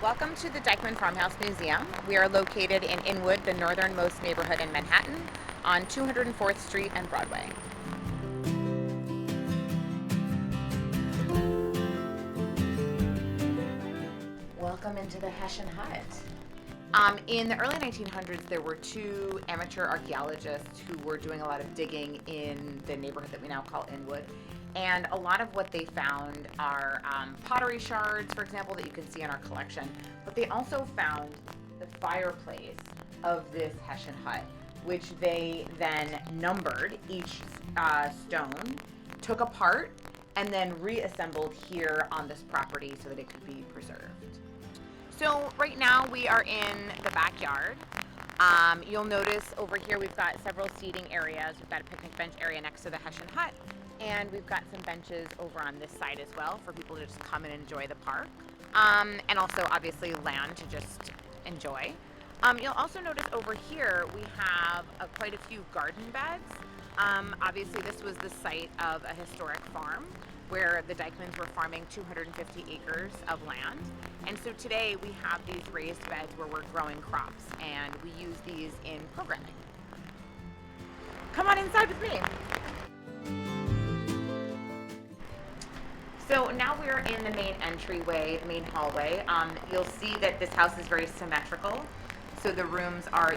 Welcome to the Dyckman Farmhouse Museum. We are located in Inwood, the northernmost neighborhood in Manhattan, on 204th Street and Broadway. Welcome into the Hessian Hut. In the early 1900s, there were two amateur archaeologists who were doing a lot of digging in the neighborhood that we now call Inwood. And a lot of what they found are pottery shards, for example, that you can see in our collection. But they also found the fireplace of this Hessian hut, which they then numbered each stone, took apart, and then reassembled here on this property so that it could be preserved. So right now we are in the backyard. You'll notice over here we've got several seating areas. We've got a picnic bench area next to the Hessian hut, and we've got some benches over on this side as well for people to just come and enjoy the park. And also obviously land to just enjoy. You'll also notice over here we have quite a few garden beds. Obviously this was the site of a historic farm where the Dyckmans were farming 250 acres of land. And so today we have these raised beds where we're growing crops, and we use these in programming. Come on inside with me. So now we're in the main entryway, the main hallway. You'll see that this house is very symmetrical. So the rooms are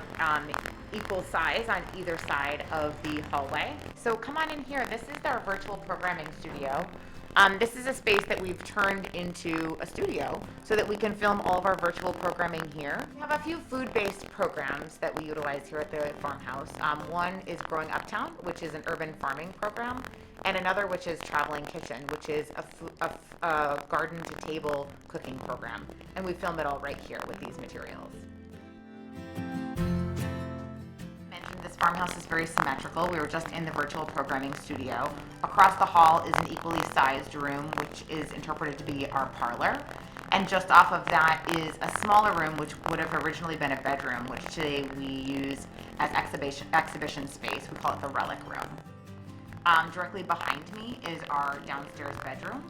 equal size on either side of the hallway. So come on in here. This is our virtual programming studio. This is a space that we've turned into a studio so that we can film all of our virtual programming here. We have a few food-based programs that we utilize here at the farmhouse. One is Growing Uptown, which is an urban farming program, and another which is Traveling Kitchen, which is a garden-to-table cooking program. And we film it all right here with these materials. This farmhouse is very symmetrical. We were just in the virtual programming studio. Across the hall is an equally sized room, which is interpreted to be our parlor. And just off of that is a smaller room, which would have originally been a bedroom, which today we use as exhibition space. We call it the Relic Room. Directly behind me is our downstairs bedroom.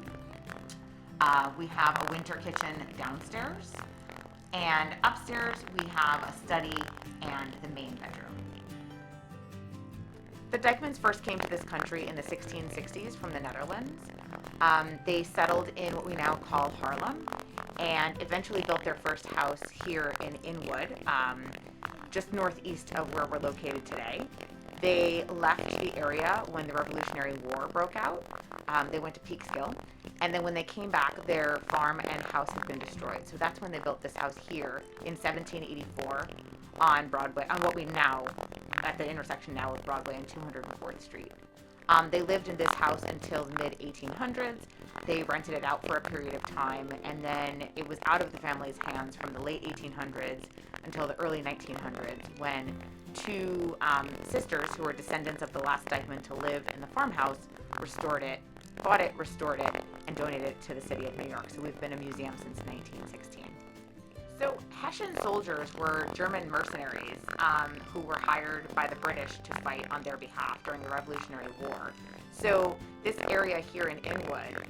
We have a winter kitchen downstairs. And upstairs we have a study and the main bedroom. The Dyckmans first came to this country in the 1660s from the Netherlands. They settled in what we now call Haarlem and eventually built their first house here in Inwood, just northeast of where we're located today. They left the area when the Revolutionary War broke out. They went to Peekskill, and then when they came back, their farm and house had been destroyed. So that's when they built this house here in 1784 on Broadway, on what we now, at the intersection now with Broadway and 204th Street. They lived in this house until the mid-1800s. They rented it out for a period of time, and then it was out of the family's hands from the late 1800s until the early 1900s when two sisters who were descendants of the last Dyckman to live in the farmhouse restored it, bought it, restored it, and donated it to the city of New York. So we've been a museum since 1916. So Hessian soldiers were German mercenaries who were hired by the British to fight on their behalf during the Revolutionary War. So this area here in Inwood,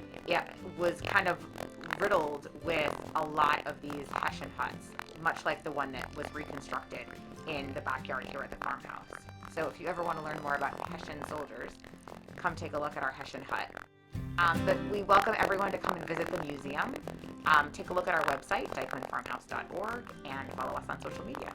was kind of riddled with a lot of these Hessian huts, much like the one that was reconstructed in the backyard here at the farmhouse. So if you ever want to learn more about Hessian soldiers, come take a look at our Hessian hut. But we welcome everyone to come and visit the museum. Take a look at our website, dyckmanfarmhouse.org, and follow us on social media.